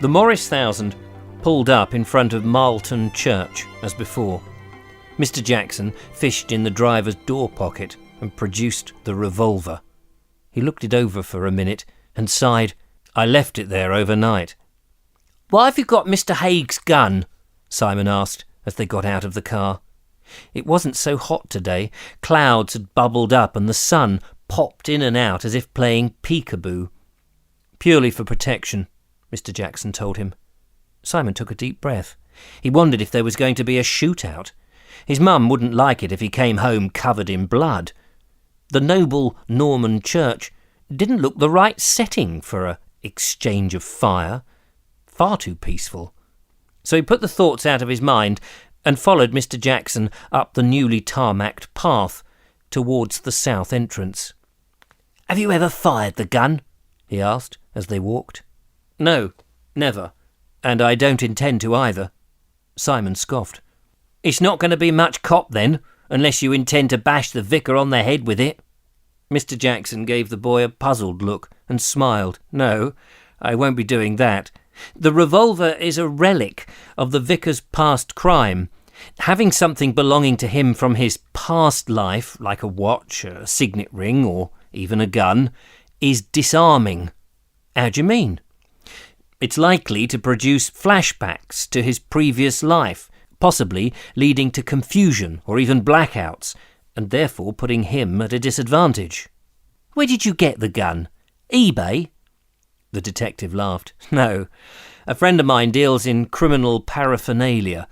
The Morris 1000 pulled up in front of Marlton Church as before. Mr Jackson fished in the driver's door pocket and produced the revolver. He looked it over for a minute and sighed. "I left it there overnight." "Why have you got Mr Haigh's gun?" Simon asked as they got out of the car. It wasn't so hot today. Clouds had bubbled up and the sun popped in and out as if playing peekaboo. "Purely for protection," Mr Jackson told him. Simon took a deep breath. He wondered if there was going to be a shootout. His mum wouldn't like it if he came home covered in blood. The noble Norman church didn't look the right setting for a exchange of fire. Far too peaceful. So he put the thoughts out of his mind and followed Mr Jackson up the newly tarmacked path towards the south entrance. "Have you ever fired the gun?" he asked as they walked. "No, never. And I don't intend to either." Simon scoffed. "It's not going to be much cop then, unless you intend to bash the vicar on the head with it." Mr Jackson gave the boy a puzzled look and smiled. "No, I won't be doing that. The revolver is a relic of the vicar's past crime. Having something belonging to him from his past life, like a watch, a signet ring, or even a gun, is disarming." "How do you mean?" "It's likely to produce flashbacks to his previous life, possibly leading to confusion or even blackouts, and therefore putting him at a disadvantage." "Where did you get the gun? eBay?" The detective laughed. "No, a friend of mine deals in criminal paraphernalia.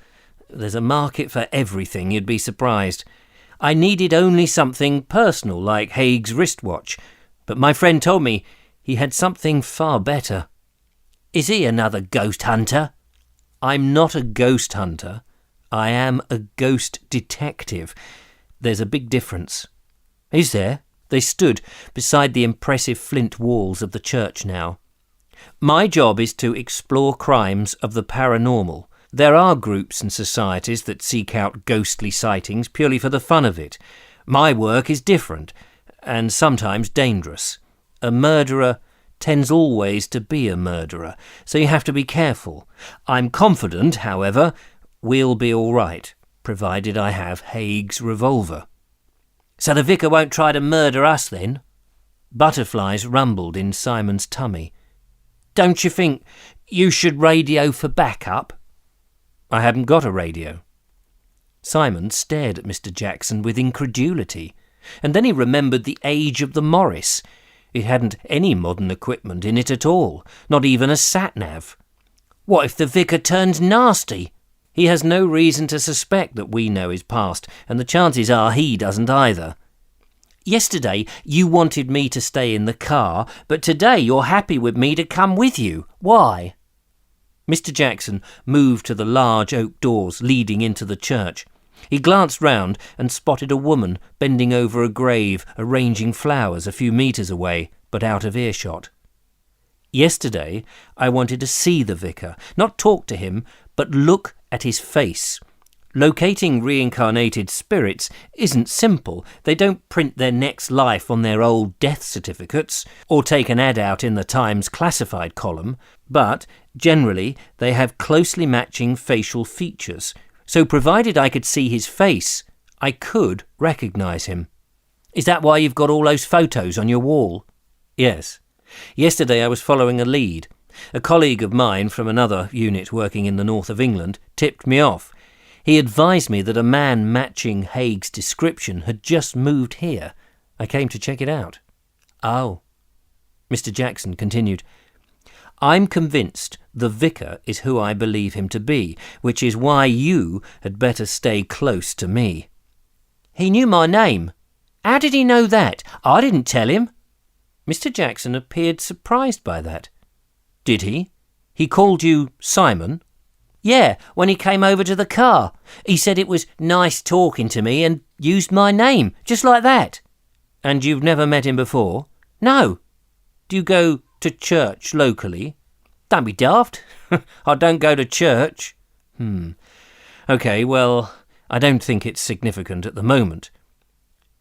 There's a market for everything, you'd be surprised. I needed only something personal, like Haigh's wristwatch, but my friend told me he had something far better." "Is he another ghost hunter?" "I'm not a ghost hunter. I am a ghost detective. There's a big difference." "Is there?" They stood beside the impressive flint walls of the church now. "My job is to explore crimes of the paranormal. There are groups and societies that seek out ghostly sightings purely for the fun of it. My work is different, and sometimes dangerous. A murderer tends always to be a murderer, so you have to be careful. I'm confident, however, we'll be all right, provided I have Haigh's revolver." "So the vicar won't try to murder us then?" Butterflies rumbled in Simon's tummy. "Don't you think you should radio for backup?" "I hadn't got a radio." Simon stared at Mr Jackson with incredulity, and then he remembered the age of the Morris. It hadn't any modern equipment in it at all, not even a sat-nav. "What if the vicar turns nasty?" "He has no reason to suspect that we know his past, and the chances are he doesn't either." "Yesterday you wanted me to stay in the car, but today you're happy with me to come with you. Why?" Mr Jackson moved to the large oak doors leading into the church. He glanced round and spotted a woman bending over a grave, arranging flowers a few metres away, but out of earshot. "Yesterday I wanted to see the vicar, not talk to him, but look at his face. Locating reincarnated spirits isn't simple. They don't print their next life on their old death certificates or take an ad out in the Times classified column, but generally they have closely matching facial features. So provided I could see his face, I could recognise him." "Is that why you've got all those photos on your wall?" "Yes. Yesterday I was following a lead. A colleague of mine from another unit working in the north of England tipped me off. He advised me that a man matching Haigh's description had just moved here. I came to check it out." "Oh." Mr Jackson continued, "I'm convinced the vicar is who I believe him to be, which is why you had better stay close to me." "He knew my name. How did he know that? I didn't tell him." Mr Jackson appeared surprised by that. "Did he? He called you Simon?" "Yeah, when he came over to the car. He said it was nice talking to me and used my name, just like that." "And you've never met him before?" "No." "Do you go to church locally?" "Don't be daft. I don't go to church." OK, well, I don't think it's significant at the moment."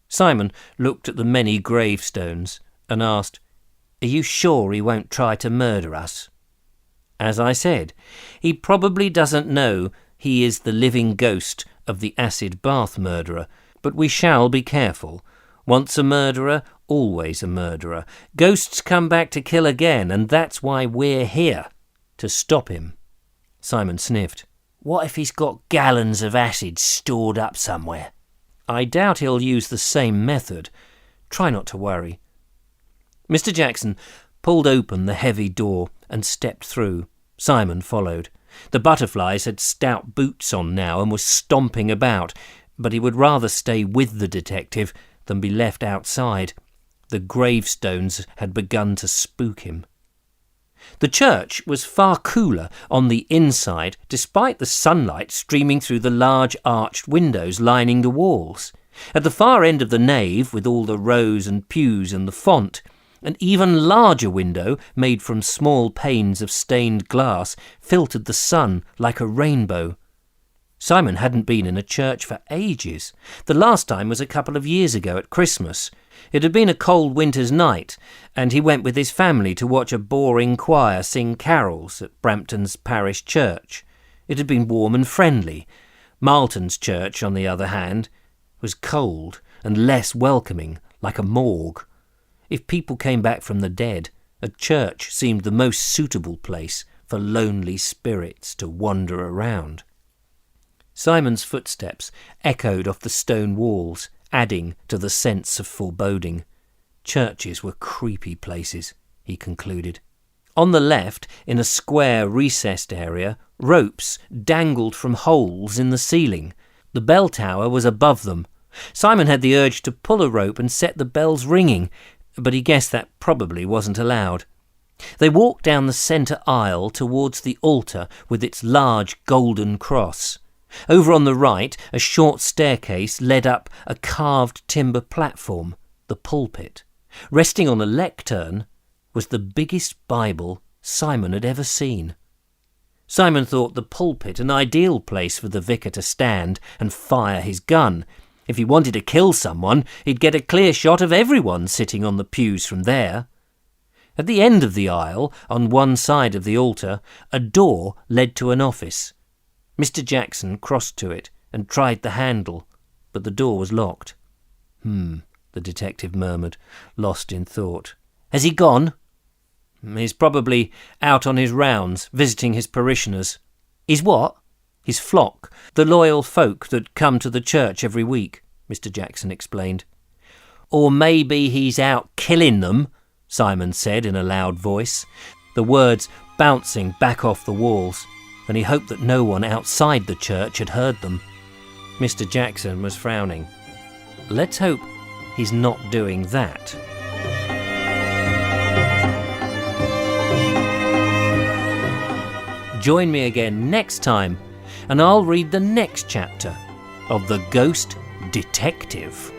Simon looked at the many gravestones and asked, "Are you sure he won't try to murder us?" As I said, he probably doesn't know he is the living ghost of the acid bath murderer, but we shall be careful. Once a murderer, always a murderer. Ghosts come back to kill again, and that's why we're here, to stop him. Simon sniffed. What if he's got gallons of acid stored up somewhere? I doubt he'll use the same method. Try not to worry. Mr. Jackson pulled open the heavy door and stepped through. Simon followed. The butterflies had stout boots on now and were stomping about, but he would rather stay with the detective than be left outside. The gravestones had begun to spook him. The church was far cooler on the inside, despite the sunlight streaming through the large arched windows lining the walls. At the far end of the nave, with all the rows and pews and the font, an even larger window, made from small panes of stained glass, filtered the sun like a rainbow. Simon hadn't been in a church for ages. The last time was a couple of years ago at Christmas. It had been a cold winter's night, and he went with his family to watch a boring choir sing carols at Brampton's parish church. It had been warm and friendly. Marlton's church, on the other hand, was cold and less welcoming, like a morgue. If people came back from the dead, a church seemed the most suitable place for lonely spirits to wander around. Simon's footsteps echoed off the stone walls, adding to the sense of foreboding. Churches were creepy places, he concluded. On the left, in a square recessed area, ropes dangled from holes in the ceiling. The bell tower was above them. Simon had the urge to pull a rope and set the bells ringing, but he guessed that probably wasn't allowed. They walked down the centre aisle towards the altar with its large golden cross. Over on the right, a short staircase led up a carved timber platform, the pulpit. Resting on a lectern was the biggest Bible Simon had ever seen. Simon thought the pulpit an ideal place for the vicar to stand and fire his gun. If he wanted to kill someone, he'd get a clear shot of everyone sitting on the pews from there. At the end of the aisle, on one side of the altar, a door led to an office. Mr. Jackson crossed to it and tried the handle, but the door was locked. The detective murmured, lost in thought. Has he gone? He's probably out on his rounds, visiting his parishioners. His what? His flock, the loyal folk that come to the church every week, Mr. Jackson explained. Or maybe he's out killing them, Simon said in a loud voice, the words bouncing back off the walls, and he hoped that no one outside the church had heard them. Mr. Jackson was frowning. Let's hope he's not doing that. Join me again next time, and I'll read the next chapter of The Ghost Detective.